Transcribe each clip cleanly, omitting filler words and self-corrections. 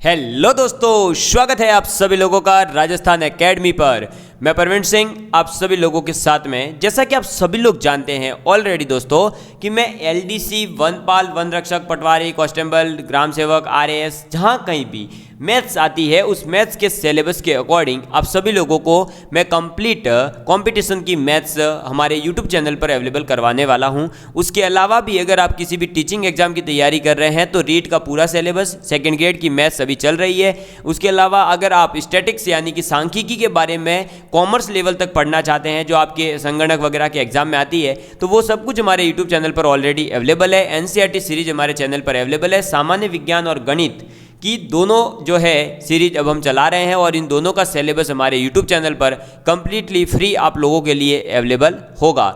Hello दोस्तों, स्वागत है आप सभी लोगों का राजस्थान एकेडमी पर। मैं परवीन सिंह आप सभी लोगों के साथ में। जैसा कि आप सभी लोग जानते हैं ऑलरेडी दोस्तों कि मैं एलडीसी, वनपाल, वन रक्षक, पटवारी, कांस्टेबल, ग्राम सेवक, आरएएस, जहां कहीं भी मैथ्स आती है उस मैथ्स के सिलेबस के अकॉर्डिंग आप सभी लोगों को मैं कंप्लीट कंपटीशन की मैथ्स हमारे यूट्यूब चैनल पर अवेलेबल करवाने वाला हूं। उसके अलावा भी अगर आप किसी भी टीचिंग एग्जाम की तैयारी कर रहे हैं तो रीट का पूरा सिलेबस, सेकेंड ग्रेड की मैथ्स अभी चल रही है। उसके अलावा अगर आप स्टैटिक्स यानी कि सांख्यिकी के बारे में कॉमर्स लेवल तक पढ़ना चाहते हैं जो आपके संगणक वगैरह के एग्जाम में आती है तो वो सब कुछ हमारे यूट्यूब चैनल पर ऑलरेडी अवेलेबल है। एनसीईआरटी सीरीज हमारे चैनल पर अवेलेबल है। सामान्य विज्ञान और गणित की दोनों जो है सीरीज अब हम चला रहे हैं और इन दोनों का सिलेबस हमारे यूट्यूब चैनल पर कंप्लीटली फ्री आप लोगों के लिए अवेलेबल होगा।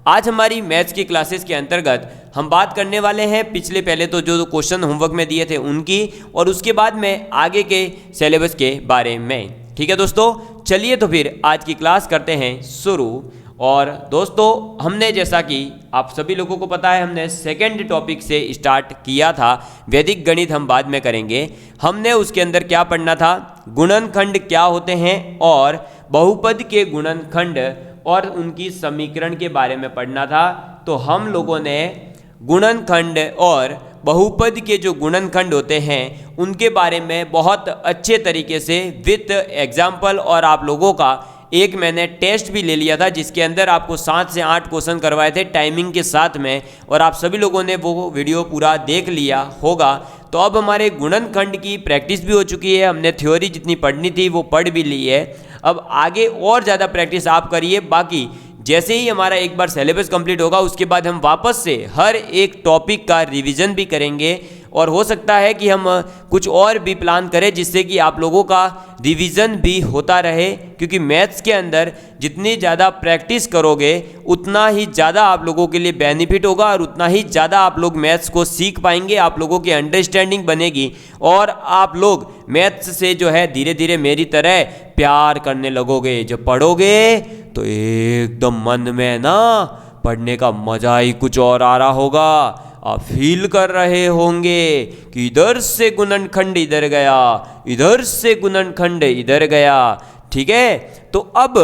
आज हमारी मैथ्स की क्लासेस के अंतर्गत हम बात करने वाले हैं पहले तो जो क्वेश्चन होमवर्क में दिए थे उनकी, और उसके बाद में आगे के सिलेबस के बारे में। ठीक है दोस्तों, चलिए तो फिर आज की क्लास करते हैं शुरू। और दोस्तों हमने, जैसा कि आप सभी लोगों को पता है, हमने सेकंड टॉपिक से स्टार्ट किया था। वैदिक गणित हम बाद में करेंगे। हमने उसके अंदर क्या पढ़ना था, गुणनखंड क्या होते हैं और बहुपद के गुणनखंड और उनकी समीकरण के बारे में पढ़ना था। तो हम लोगों ने गुणनखंड और बहुपद के जो गुणनखंड होते हैं उनके बारे में बहुत अच्छे तरीके से विथ एग्जाम्पल, और आप लोगों का एक मैंने टेस्ट भी ले लिया था जिसके अंदर आपको 7 से 8 क्वेश्चन करवाए थे टाइमिंग के साथ में, और आप सभी लोगों ने वो वीडियो पूरा देख लिया होगा। तो अब हमारे गुणनखंड की प्रैक्टिस भी हो चुकी है। हमने थ्योरी जितनी पढ़नी थी वो पढ़ भी ली है। अब आगे और ज़्यादा प्रैक्टिस आप करिए। बाकी जैसे ही हमारा एक बार सिलेबस कंप्लीट होगा उसके बाद हम वापस से हर एक टॉपिक का रिवीजन भी करेंगे, और हो सकता है कि हम कुछ और भी प्लान करें जिससे कि आप लोगों का रिवीजन भी होता रहे। क्योंकि मैथ्स के अंदर जितनी ज़्यादा प्रैक्टिस करोगे उतना ही ज़्यादा आप लोगों के लिए बेनिफिट होगा और उतना ही ज़्यादा आप लोग मैथ्स को सीख पाएंगे, आप लोगों की अंडरस्टैंडिंग बनेगी और आप लोग मैथ्स से जो है धीरे धीरे मेरी तरह प्यार करने लगोगे। जब पढ़ोगे तो एकदम मन में ना पढ़ने का मजा ही कुछ और आ रहा होगा। आप फील कर रहे होंगे कि इधर से गुणनखंड इधर गया, इधर से गुणनखंड इधर गया। ठीक है, तो अब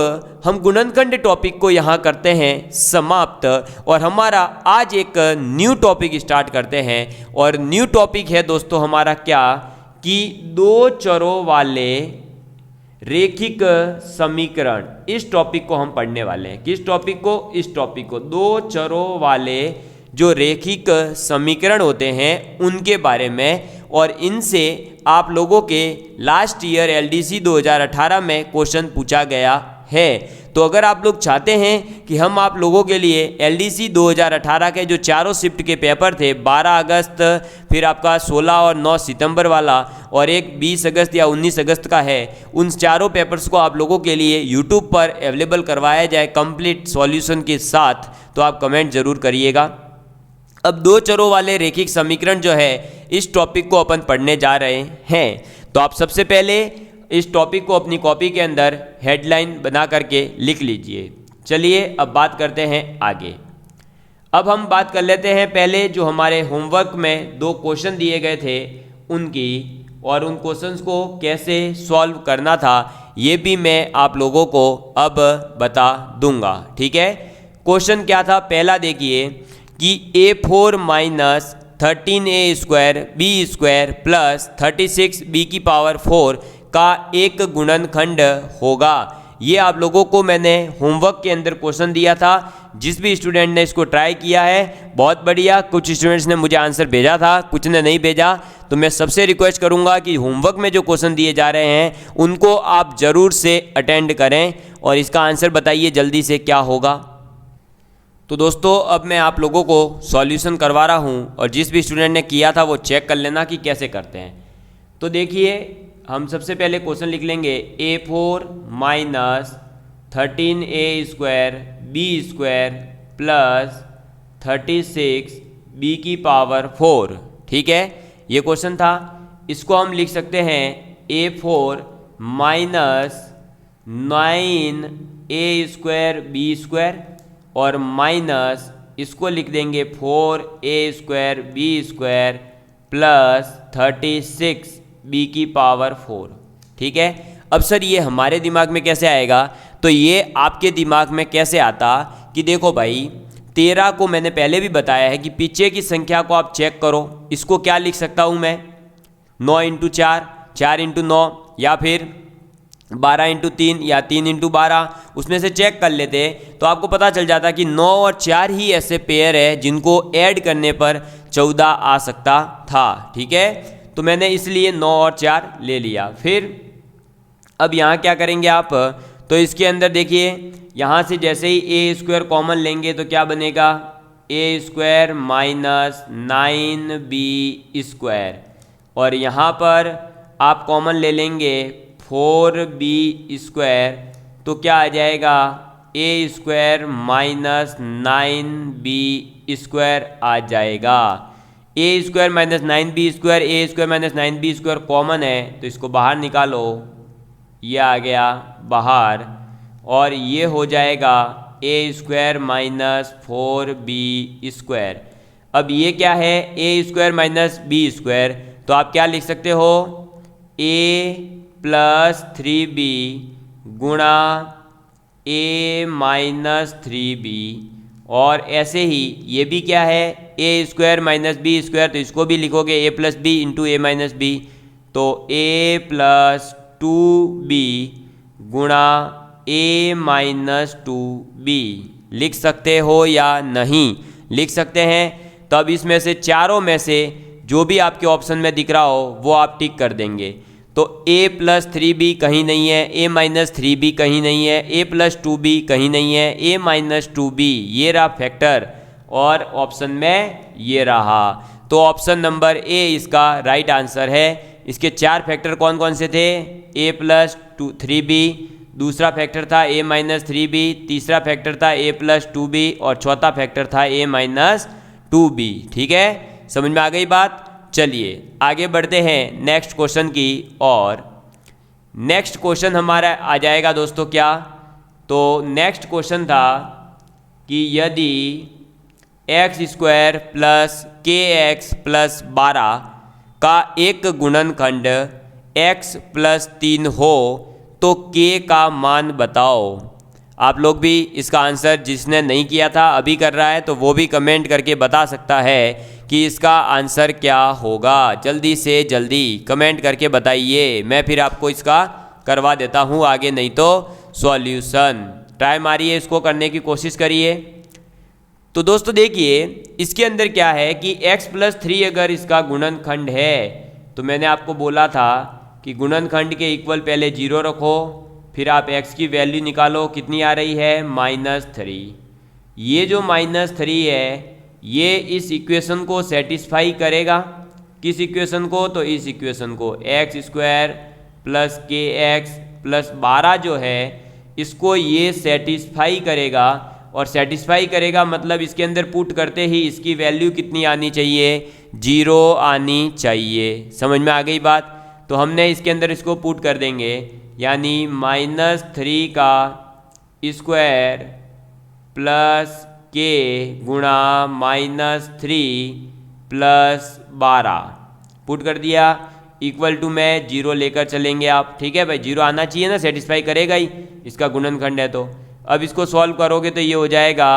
हम गुणनखंड टॉपिक को यहाँ करते हैं समाप्त, और हमारा आज एक न्यू टॉपिक स्टार्ट करते हैं। और न्यू टॉपिक है दोस्तों हमारा क्या, कि दो चरों वाले रेखिक समीकरण। इस टॉपिक को हम पढ़ने वाले हैं। किस टॉपिक को? इस टॉपिक को। दो चरों वाले जो रेखिक समीकरण होते हैं उनके बारे में, और इनसे आप लोगों के लास्ट ईयर एलडीसी 2018 में क्वेश्चन पूछा गया है। तो अगर आप लोग चाहते हैं कि हम आप लोगों के लिए एलडीसी 2018 के जो चारों शिफ्ट के पेपर थे, 12 अगस्त, फिर आपका 16 और 9 सितंबर वाला, और एक 20 अगस्त या 19 अगस्त का है, उन चारों पेपर्स को आप लोगों के लिए यूट्यूब पर अवेलेबल करवाया जाए कंप्लीट सॉल्यूशन के साथ, तो आप कमेंट ज़रूर करिएगा। अब दो चरों वाले रेखिक समीकरण जो है इस टॉपिक को अपन पढ़ने जा रहे हैं। तो आप सबसे पहले इस टॉपिक को अपनी कॉपी के अंदर हेडलाइन बना करके लिख लीजिए। चलिए अब बात करते हैं आगे। अब हम बात कर लेते हैं पहले जो हमारे होमवर्क में 2 क्वेश्चन दिए गए थे उनकी, और उन क्वेश्चंस को कैसे सॉल्व करना था ये भी मैं आप लोगों को अब बता दूंगा। ठीक है, क्वेश्चन क्या था पहला देखिए कि A4 minus 13A² B² plus 36B⁴ का एक गुणनखंड होगा। ये आप लोगों को मैंने होमवर्क के अंदर क्वेश्चन दिया था। जिस भी स्टूडेंट ने इसको ट्राई किया है बहुत बढ़िया। कुछ स्टूडेंट्स ने मुझे आंसर भेजा था, कुछ ने नहीं भेजा। तो मैं सबसे रिक्वेस्ट करूंगा कि होमवर्क में जो क्वेश्चन दिए जा रहे हैं उनको आप ज़रूर से अटेंड करें और इसका आंसर बताइए जल्दी से क्या होगा। तो दोस्तों अब मैं आप लोगों को सॉल्यूशन करवा रहा हूँ, और जिस भी स्टूडेंट ने किया था वो चेक कर लेना कि कैसे करते हैं। तो देखिए हम सबसे पहले क्वेश्चन लिख लेंगे A4 minus 13A² B² plus 36B⁴। ठीक है, ये क्वेश्चन था। इसको हम लिख सकते हैं A4 माइनस 9A² B² और माइनस इसको लिख देंगे 4A² B² प्लस 36 b की पावर 4। ठीक है, अब सर ये हमारे दिमाग में कैसे आएगा? तो ये आपके दिमाग में कैसे आता कि देखो भाई 13 को मैंने पहले भी बताया है कि पीछे की संख्या को आप चेक करो। इसको क्या लिख सकता हूँ मैं? 9 इंटू 4, 4 इंटू 9, या फिर 12 इंटू 3 या 3 इंटू 12, उसमें से चेक कर लेते तो आपको पता चल जाता कि 9 और 4 ही ऐसे पेयर है जिनको ऐड करने पर 14 आ सकता था। ठीक है, तो मैंने इसलिए 9 और 4 ले लिया। फिर अब यहाँ क्या करेंगे आप? तो इसके अंदर देखिए, यहाँ से जैसे ही ए स्क्वायर कॉमन लेंगे तो क्या बनेगा? ए स्क्वायर माइनस 9b स्क्वायर, और यहाँ पर आप कॉमन ले लेंगे 4b स्क्वायर, तो क्या आ जाएगा? A square minus 9b square आ जाएगा। A square minus 9b square, A square minus 9b square common है तो इसको बाहर निकालो, ये आ गया बाहर, और ये हो जाएगा A square minus 4b square. अब ये क्या है? ए स्क्वायर माइनस बी स्क्वायर, तो आप क्या लिख सकते हो? ए प्लस 3b गुणा ए माइनस 3b, और ऐसे ही ये भी क्या है? ए स्क्वायर माइनस बी स्क्वायर, तो इसको भी लिखोगे ए प्लस बी इंटू ए माइनस बी, तो ए प्लस 2b गुणा a माइनस 2b लिख सकते हो या नहीं? लिख सकते हैं। तो अब इसमें से चारों में से जो भी आपके ऑप्शन में दिख रहा हो वो आप टिक कर देंगे। तो a प्लस 3b कहीं नहीं है, a माइनस 3b कहीं नहीं है, a प्लस 2b कहीं नहीं है, a माइनस 2b ये रहा फैक्टर, और ऑप्शन में ये रहा। तो ऑप्शन नंबर ए इसका राइट आंसर है। इसके 4 फैक्टर कौन कौन से थे? a प्लस 3b, दूसरा फैक्टर था a माइनस 3b, तीसरा फैक्टर था a प्लस 2b, और चौथा फैक्टर था a माइनस 2b। ठीक है, समझ में आ गई बात? चलिए आगे बढ़ते हैं नेक्स्ट क्वेश्चन की और। नेक्स्ट क्वेश्चन हमारा आ जाएगा दोस्तों क्या? तो नेक्स्ट क्वेश्चन था कि यदि एक्स स्क्वायर प्लस के एक्स प्लस 12 का एक गुणनखंड x प्लस 3 हो तो k का मान बताओ। आप लोग भी इसका आंसर, जिसने नहीं किया था अभी कर रहा है, तो वो भी कमेंट करके बता सकता है कि इसका आंसर क्या होगा। जल्दी से जल्दी कमेंट करके बताइए, मैं फिर आपको इसका करवा देता हूँ आगे, नहीं तो सॉल्यूशन। ट्राई मारिए, इसको करने की कोशिश करिए। तो दोस्तों देखिए, इसके अंदर क्या है कि x प्लस 3 अगर इसका गुणनखंड है, तो मैंने आपको बोला था कि गुणनखंड के इक्वल पहले 0 रखो, फिर आप x की वैल्यू निकालो, कितनी आ रही है? -3। ये जो -3 है ये इस इक्वेशन को सेटिस्फाई करेगा। किस इक्वेशन को? तो इस इक्वेशन को, एक्स स्क्वायर प्लस के एक्स प्लस 12 जो है इसको ये सेटिस्फाई करेगा। और सेटिस्फाई करेगा मतलब इसके अंदर पुट करते ही इसकी वैल्यू कितनी आनी चाहिए? 0 आनी चाहिए। समझ में आ गई बात? तो हमने इसके अंदर इसको पुट कर देंगे, यानी -3 का स्क्वायर प्लस के गुणा -3 प्लस 12 पुट कर दिया, इक्वल टू में 0 लेकर चलेंगे आप। ठीक है भाई, 0 आना चाहिए ना, सेटिस्फाई करेगा ही, इसका गुणनखंड है। तो अब इसको सॉल्व करोगे तो ये हो जाएगा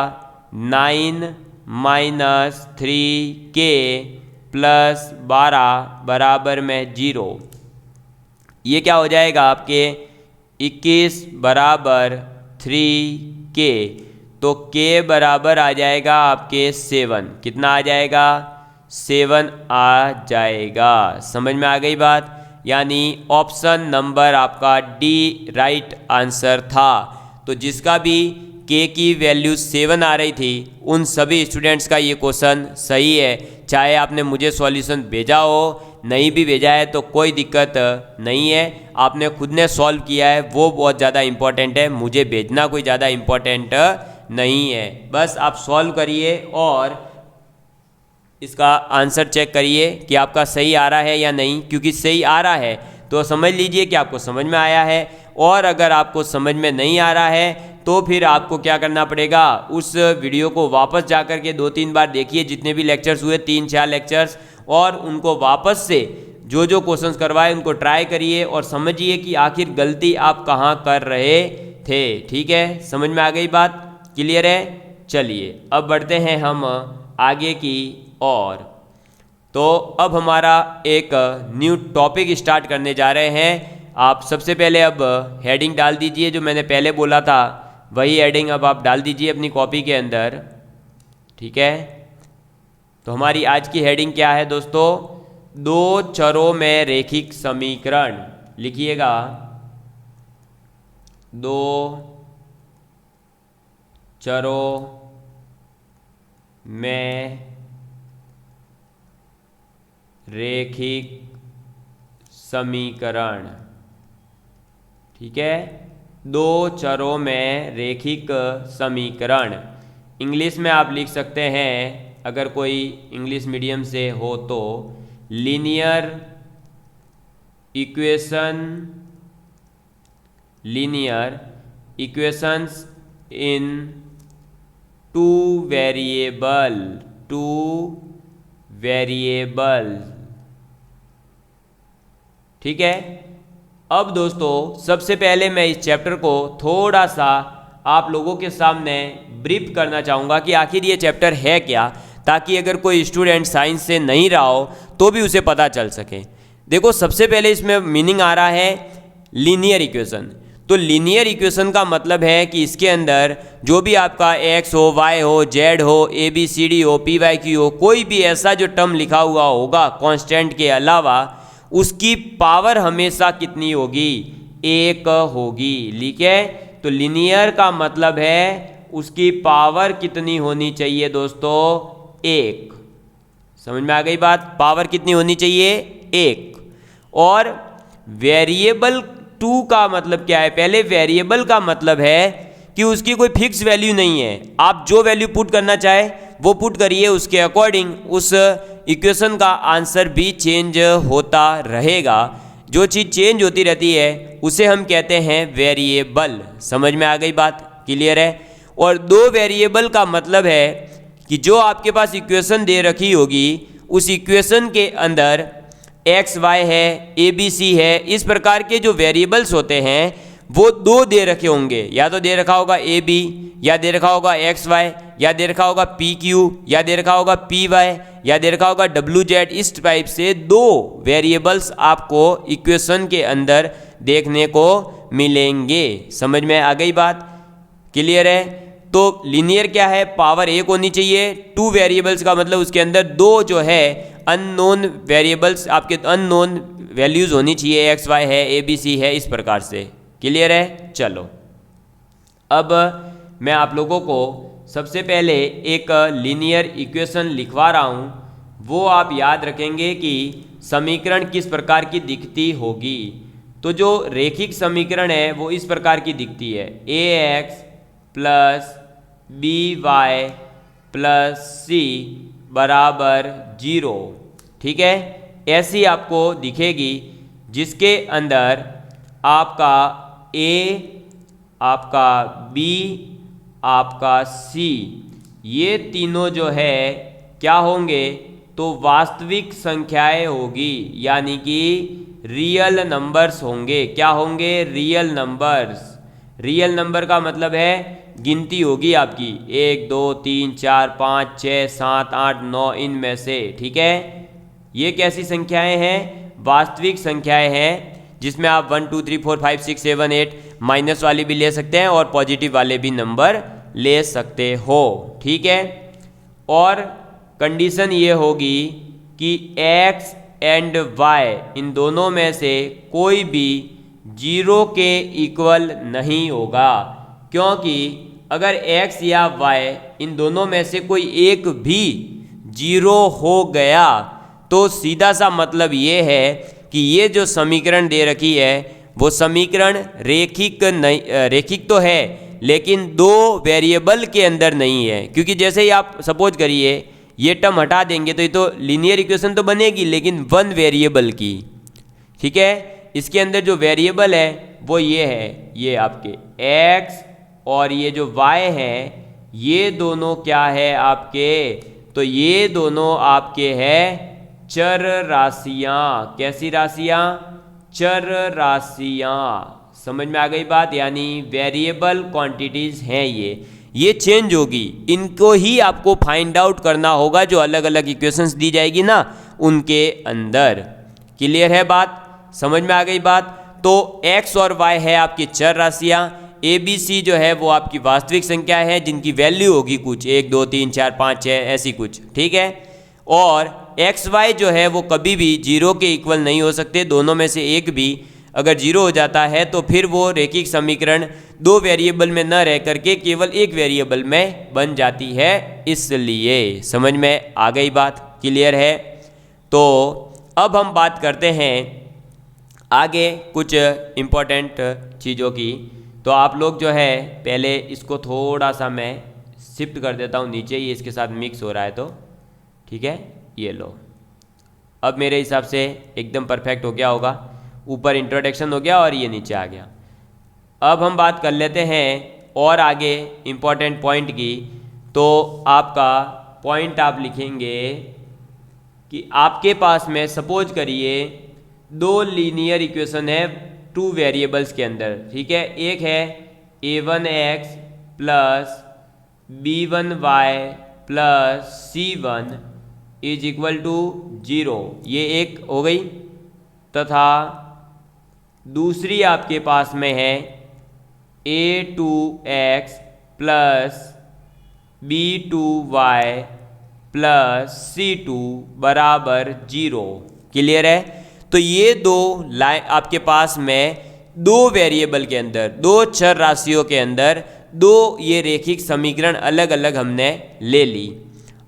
9 माइनस 3k प्लस 12 बराबर में 0। ये क्या हो जाएगा आपके 21 बराबर 3k, तो k बराबर आ जाएगा आपके 7। कितना आ जाएगा? 7 आ जाएगा। समझ में आ गई बात? यानी ऑप्शन नंबर आपका डी राइट आंसर था। तो जिसका भी k की वैल्यू 7 आ रही थी उन सभी स्टूडेंट्स का ये क्वेश्चन सही है। चाहे आपने मुझे सॉल्यूशन भेजा हो, नहीं भी भेजा है तो कोई दिक्कत नहीं है, आपने खुद ने सॉल्व किया है वो बहुत ज़्यादा इम्पोर्टेंट है, मुझे भेजना कोई ज़्यादा इम्पोर्टेंट नहीं है। बस आप सॉल्व करिए और इसका आंसर चेक करिए कि आपका सही आ रहा है या नहीं। क्योंकि सही आ रहा है तो समझ लीजिए कि आपको समझ में आया है, और अगर आपको समझ में नहीं आ रहा है तो फिर आपको क्या करना पड़ेगा, उस वीडियो को वापस जा कर के 2-3 बार देखिए, जितने भी लेक्चर्स हुए 3-4 लेक्चर्स, और उनको वापस से जो जो क्वेश्चंस करवाए उनको ट्राई करिए और समझिए कि आखिर गलती आप कहाँ कर रहे थे। ठीक है, समझ में आ गई बात? क्लियर है? चलिए अब बढ़ते हैं हम आगे की ओर। तो अब हमारा एक न्यू टॉपिक स्टार्ट करने जा रहे हैं। आप सबसे पहले अब हेडिंग डाल दीजिए, जो मैंने पहले बोला था वही हेडिंग अब आप डाल दीजिए अपनी कॉपी के अंदर। ठीक है, तो हमारी आज की हेडिंग क्या है दोस्तों? दो चरों में रैखिक समीकरण। लिखिएगा, दो चरों में रैखिक समीकरण। ठीक है, दो चरों में रैखिक समीकरण। इंग्लिश में आप लिख सकते हैं, अगर कोई इंग्लिश मीडियम से हो तो, लीनियर इक्वेशंस इन टू वेरिएबल। ठीक है, अब दोस्तों सबसे पहले मैं इस चैप्टर को थोड़ा सा आप लोगों के सामने ब्रीफ करना चाहूँगा कि आखिर ये चैप्टर है क्या, ताकि अगर कोई स्टूडेंट साइंस से नहीं रहा हो तो भी उसे पता चल सके। देखो, सबसे पहले इसमें मीनिंग आ रहा है लीनियर इक्वेशन। तो लीनियर इक्वेशन का मतलब है कि इसके अंदर जो भी आपका x हो, y हो, z हो, ABCD हो, PYQ हो, कोई भी ऐसा जो टर्म लिखा हुआ होगा कांस्टेंट के अलावा, उसकी पावर हमेशा कितनी होगी? एक होगी। ठीक है, तो लीनियर का मतलब है उसकी पावर कितनी होनी चाहिए दोस्तों? एक। समझ में आ गई बात? पावर कितनी होनी चाहिए? एक। और वेरिएबल टू का मतलब क्या है? पहले वेरिएबल का मतलब है कि उसकी कोई फिक्स वैल्यू नहीं है, आप जो वैल्यू पुट करना चाहे वो पुट करिए, उसके अकॉर्डिंग उस इक्वेशन का आंसर भी चेंज होता रहेगा। जो चीज़ चेंज होती रहती है उसे हम कहते हैं वेरिएबल। समझ में आ गई बात? क्लियर है? और दो वेरिएबल का मतलब है कि जो आपके पास इक्वेशन दे रखी होगी, उस इक्वेशन के अंदर एक्स वाई है, ABC है, इस प्रकार के जो वेरिएबल्स होते हैं वो दो दे रखे होंगे। या तो दे रखा होगा AB, या दे रखा होगा XY, या दे रखा होगा PQ, या दे रखा होगा PY, या दे रखा होगा WZ। इस टाइप से दो वेरिएबल्स आपको इक्वेशन के अंदर देखने को मिलेंगे। समझ में आ गई बात? क्लियर है? तो लीनियर क्या है? पावर एक होनी चाहिए। टू वेरिएबल्स का मतलब उसके अंदर दो जो है अननोन वेरिएबल्स, आपके अननोन वैल्यूज़ होनी चाहिए, XY है, ABC है, इस प्रकार से। क्लियर है? चलो अब मैं आप लोगों को सबसे पहले एक लीनियर इक्वेशन लिखवा रहा हूँ। वो आप याद रखेंगे कि समीकरण किस प्रकार की दिखती होगी। तो जो रैखिक समीकरण है वो इस प्रकार की दिखती है, AX plus BY plus C बराबर 0। ठीक है, ऐसी आपको दिखेगी, जिसके अंदर आपका A, आपका B, आपका C, ये तीनों जो है क्या होंगे? तो वास्तविक संख्याएं होगी, यानी कि रियल नंबर्स होंगे। क्या होंगे? Real numbers. रियल नंबर का मतलब है गिनती होगी आपकी 1 2 3 4 5 6 7 8 9 इनमें से। ठीक है, ये कैसी संख्याएं हैं? वास्तविक संख्याएं हैं, जिसमें आप 1 2 3 4 5 6 7 8 माइनस वाले भी ले सकते हैं और पॉजिटिव वाले भी नंबर ले सकते हो। ठीक है, और कंडीशन ये होगी कि x एंड y इन दोनों में से कोई भी 0 के इक्वल नहीं होगा, क्योंकि अगर x या y इन दोनों में से कोई एक भी 0 हो गया तो सीधा सा मतलब ये है कि ये जो समीकरण दे रखी है वो समीकरण रैखिक नहीं, रैखिक तो है लेकिन दो वेरिएबल के अंदर नहीं है। क्योंकि जैसे ही आप सपोज करिए ये टर्म हटा देंगे तो ये तो लीनियर इक्वेशन तो बनेगी, लेकिन वन वेरिएबल की। ठीक है, इसके अंदर जो वेरिएबल है वो ये है, ये आपके x और ये जो y है, ये दोनों क्या है आपके? तो ये दोनों आपके हैं चर राशियां, कैसी राशियां? चर राशियां। समझ में आ गई बात, यानी वेरिएबल क्वांटिटीज हैं ये चेंज होगी, इनको ही आपको फाइंड आउट करना होगा जो अलग अलग इक्वेशंस दी जाएगी ना उनके अंदर। क्लियर है बात, समझ में आ गई बात। तो x और y है आपकी चर राशियां, ए बी सी जो है वो आपकी वास्तविक संख्या है जिनकी वैल्यू होगी कुछ 1 2 3 4 5 6 ऐसी कुछ, ठीक है। और एक्स वाई जो है वो कभी भी जीरो के इक्वल नहीं हो सकते, दोनों में से एक भी अगर जीरो हो जाता है तो फिर वो रेखिक समीकरण दो वेरिएबल में न रह करके केवल एक वेरिएबल में बन जाती है, इसलिए समझ में आ गई बात, क्लियर है। तो अब हम बात करते हैं आगे कुछ इम्पोर्टेंट चीज़ों की। तो आप लोग जो है पहले इसको थोड़ा सा मैं शिफ्ट कर देता हूँ नीचे, ये इसके साथ मिक्स हो रहा है तो ठीक है, ये लो। अब मेरे हिसाब से एकदम परफेक्ट हो गया होगा, ऊपर इंट्रोडक्शन हो गया और ये नीचे आ गया। अब हम बात कर लेते हैं और आगे इम्पोर्टेंट पॉइंट की। तो आपका पॉइंट आप लिखेंगे कि आपके पास में सपोज करिए दो लीनियर इक्वेशन है टू वेरिएबल्स के अंदर, ठीक है। एक है a1x plus b1y plus c1 is equal to 0, ये एक हो गई। तथा दूसरी आपके पास में है a2x plus b2y plus c2 बराबर 0, क्लियर है। तो ये दो लाइन आपके पास में दो वेरिएबल के अंदर, दो चर राशियों के अंदर दो ये रेखिक समीकरण अलग अलग हमने ले ली।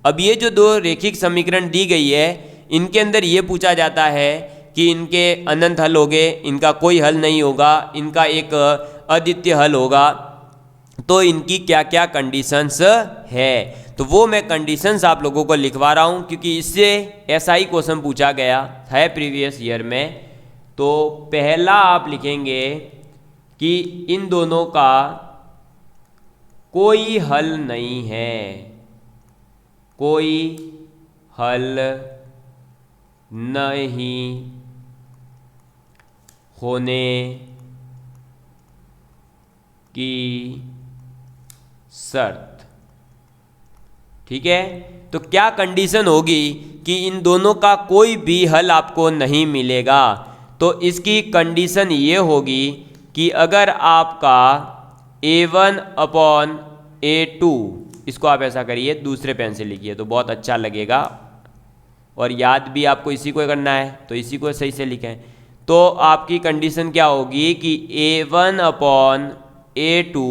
अब ये जो दो रेखिक समीकरण दी गई है इनके अंदर ये पूछा जाता है कि इनके अनंत हल होंगे, इनका कोई हल नहीं होगा, इनका एक अद्वितीय हल होगा, तो इनकी क्या क्या कंडीशंस है। तो वो मैं कंडीशंस आप लोगों को लिखवा रहा हूँ क्योंकि इससे ऐसा ही क्वेश्चन पूछा गया है प्रीवियस ईयर में। तो पहला आप लिखेंगे कि इन दोनों का कोई हल नहीं है, कोई हल नहीं होने की शर्त, ठीक है। तो क्या कंडीशन होगी कि इन दोनों का कोई भी हल आपको नहीं मिलेगा। तो इसकी कंडीशन ये होगी कि अगर आपका a1 अपॉन a2, इसको आप ऐसा करिए दूसरे पेन से लिखिए तो बहुत अच्छा लगेगा और याद भी आपको इसी को करना है, तो इसी को सही से लिखें। तो आपकी कंडीशन क्या होगी कि a1 upon a2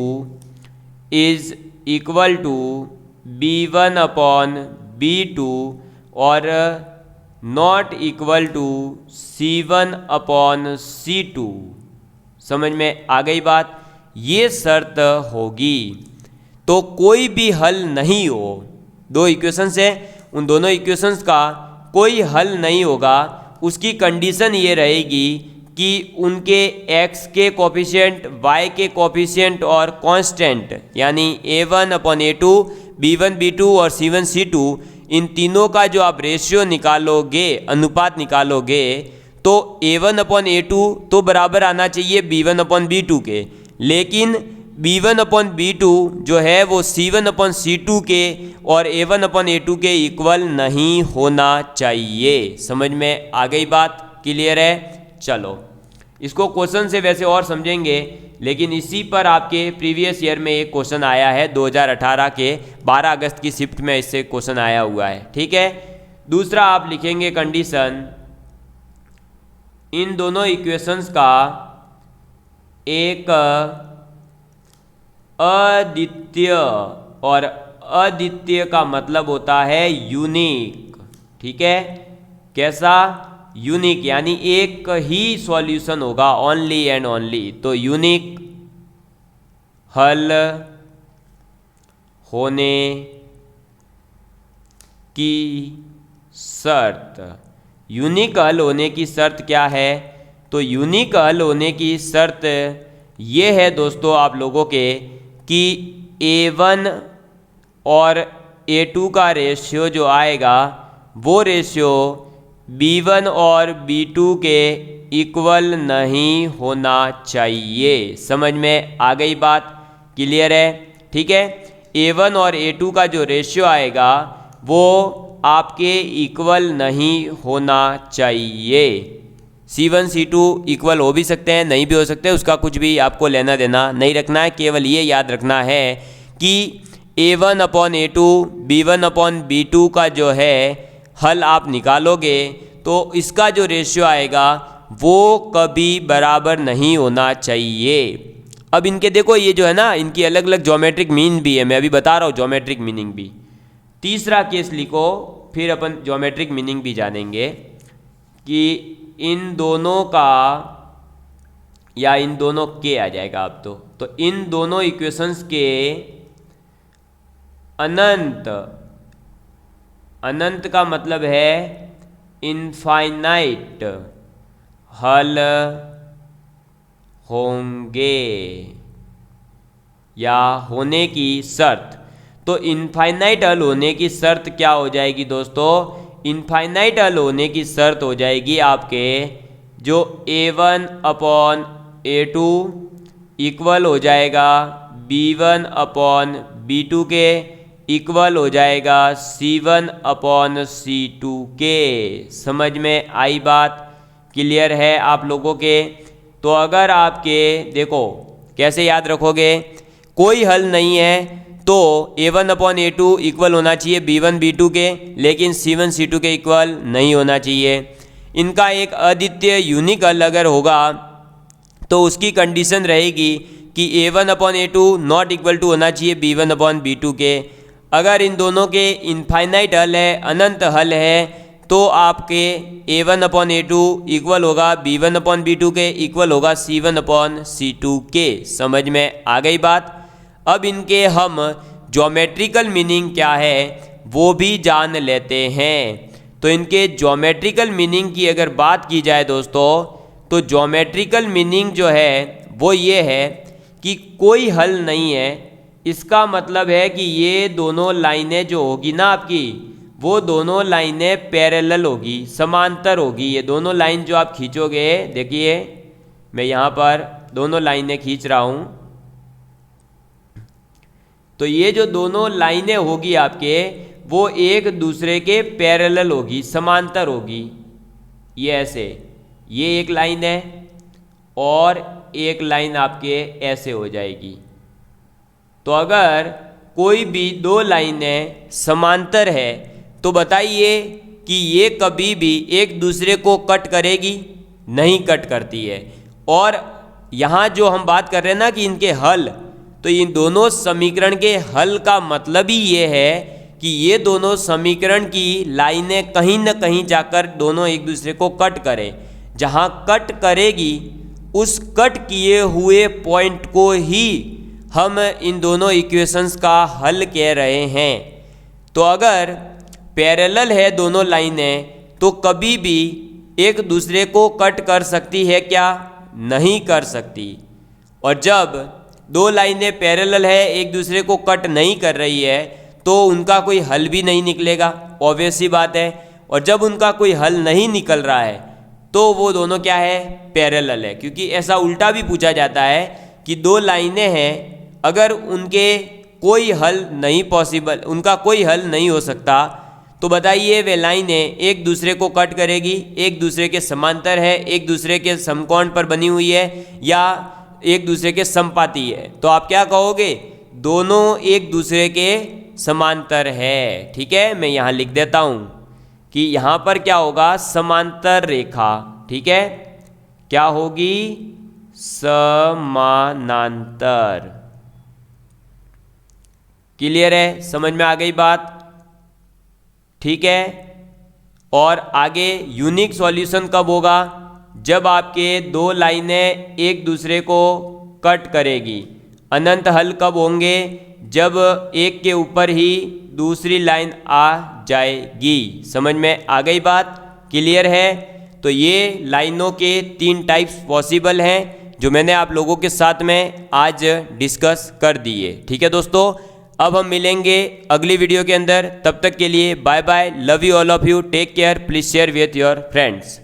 is equal to b1 upon b2 और not equal to c1 upon c2। समझ में आ गई बात, ये शर्त होगी। तो कोई भी हल नहीं हो, दो इक्वेशंस है, उन दोनों इक्वेशंस का कोई हल नहीं होगा, उसकी कंडीशन ये रहेगी कि उनके x के कोफिशिएंट, y के कोफिशिएंट और कांस्टेंट यानी a1 upon a2, b1 b2 और c1 c2, इन तीनों का जो आप रेशियो निकालोगे, अनुपात निकालोगे, तो a1 अपॉन a2 तो बराबर आना चाहिए b1 अपॉन b2 के, लेकिन b1 अपॉन b2 जो है वो c1 अपॉन c2 के और a1 अपॉन a2 के इक्वल नहीं होना चाहिए। समझ में आ गई बात, क्लियर है। चलो इसको क्वेश्चन से वैसे और समझेंगे, लेकिन इसी पर आपके प्रीवियस ईयर में एक क्वेश्चन आया है 2018 के 12 अगस्त की शिफ्ट में, इससे क्वेश्चन आया हुआ है, ठीक है। दूसरा आप लिखेंगे कंडीशन, इन दोनों इक्वेशंस का एक अद्वितीय, और अद्वितीय का मतलब होता है यूनिक, ठीक है। कैसा? यूनिक, यानी एक ही सॉल्यूशन होगा, ओनली एंड ओनली। तो यूनिक हल होने की शर्त, यूनिक हल होने की शर्त क्या है? तो यूनिक हल होने की शर्त ये है दोस्तों आप लोगों के कि a1 और a2 का रेशियो जो आएगा वो रेशियो B1 और B2 के इक्वल नहीं होना चाहिए। समझ में आ गई बात? क्लियर है? ठीक है। A1 और A2 का जो रेशियो आएगा वो आपके इक्वल नहीं होना चाहिए। C1 C2 इक्वल हो भी सकते हैं, नहीं भी हो सकते, उसका कुछ भी आपको लेना देना नहीं रखना है। केवल ये याद रखना है कि A1 upon A2 B1 upon B2 का जो है हल आप निकालोगे तो इसका जो रेशियो आएगा वो कभी बराबर नहीं होना चाहिए। अब इनके देखो ये जो है ना, इनकी अलग अलग ज्योमेट्रिक मीन भी है, मैं अभी बता रहा हूँ ज्योमेट्रिक मीनिंग भी। तीसरा केस लिखो, फिर अपन ज्योमेट्रिक मीनिंग भी जानेंगे कि इन दोनों का या इन दोनों के आ जाएगा अब तो इन दोनों इक्वेशंस के अनंत, अनंत का मतलब है इनफाइनाइट हल होंगे या होने की शर्त। तो इनफाइनाइट हल होने की शर्त क्या हो जाएगी दोस्तों? इनफाइनाइट हल होने की शर्त हो जाएगी आपके जो A1 अपॉन A2 इक्वल हो जाएगा B1 अपॉन B2 के, इक्वल हो जाएगा C1 अपॉन C2 के। समझ में आई बात? क्लियर है आप लोगों के? तो अगर आपके देखो कैसे याद रखोगे, कोई हल नहीं है तो A1 अपॉन A2 इक्वल होना चाहिए B1 B2 के, लेकिन C1 C2 के इक्वल नहीं होना चाहिए। इनका एक अद्वितीय यूनिक हल अगर होगा तो उसकी कंडीशन रहेगी कि A1 upon A2 not equal to होना चाहिए B1 अपॉन B2 के। अगर इन दोनों के इनफाइनाइट हल है, अनंत हल है, तो आपके A1 अपॉन A2 इक्वल होगा B1 अपॉन B2 के, इक्वल होगा C1 अपॉन C2 के। समझ में आ गई बात? अब इनके हम ज्योमेट्रिकल मीनिंग क्या है वो भी जान लेते हैं। तो इनके ज्योमेट्रिकल मीनिंग की अगर बात की जाए दोस्तों, तो ज्योमेट्रिकल मीनिंग जो है वो ये है कि कोई हल नहीं है। इसका मतलब है कि ये दोनों लाइनें जो होगी ना आपकी, वो दोनों लाइनें पैरेलल होगी, समांतर होगी। ये दोनों लाइन जो आप खींचोगे, देखिए मैं यहाँ पर दोनों लाइनें खींच रहा हूँ, तो ये जो दोनों लाइनें होगी आपके वो एक दूसरे के पैरेलल होगी, समांतर होगी। ये ऐसे, ये एक लाइन है और एक लाइन आपके ऐसे हो जाएगी। तो अगर कोई भी दो लाइनें समांतर है तो बताइए कि ये कभी भी एक दूसरे को कट करेगी? नहीं कट करती है। और यहाँ जो हम बात कर रहे हैं ना कि इनके हल, तो इन दोनों समीकरण के हल का मतलब ही ये है कि ये दोनों समीकरण की लाइनें कहीं न कहीं जाकर दोनों एक दूसरे को कट करें। जहाँ कट करेगी उस कट किए हुए पॉइंट को ही हम इन दोनों इक्वेशंस का हल कह रहे हैं। तो अगर पैरेलल है दोनों लाइनें तो कभी भी एक दूसरे को कट कर सकती है क्या? नहीं कर सकती। और जब दो लाइनें पैरेलल है, एक दूसरे को कट नहीं कर रही है, तो उनका कोई हल भी नहीं निकलेगा, ऑब्वियस सी बात है। और जब उनका कोई हल नहीं निकल रहा है तो वो दोनों क्या है? पैरेलल है। क्योंकि ऐसा उल्टा भी पूछा जाता है कि दो लाइनें हैं, अगर उनके कोई हल नहीं पॉसिबल, उनका कोई हल नहीं हो सकता, तो बताइए वे लाइनें एक दूसरे को कट करेगी, एक दूसरे के समांतर है, एक दूसरे के समकोण पर बनी हुई है, या एक दूसरे के समपाती है? तो आप क्या कहोगे? दोनों एक दूसरे के समांतर है। ठीक है, मैं यहाँ लिख देता हूँ कि यहाँ पर क्या होगा? समांतर रेखा। ठीक है, क्या होगी? समानांतर। क्लियर है? समझ में आ गई बात? ठीक है। और आगे यूनिक सॉल्यूशन कब होगा? जब आपके दो लाइनें एक दूसरे को कट करेगी। अनंत हल कब होंगे? जब एक के ऊपर ही दूसरी लाइन आ जाएगी। समझ में आ गई बात? क्लियर है? तो ये लाइनों के 3 टाइप्स पॉसिबल हैं जो मैंने आप लोगों के साथ में आज डिस्कस कर दिए। ठीक है दोस्तों, अब हम मिलेंगे अगली वीडियो के अंदर, तब तक के लिए bye bye, love you all of you, take care, please share with your friends.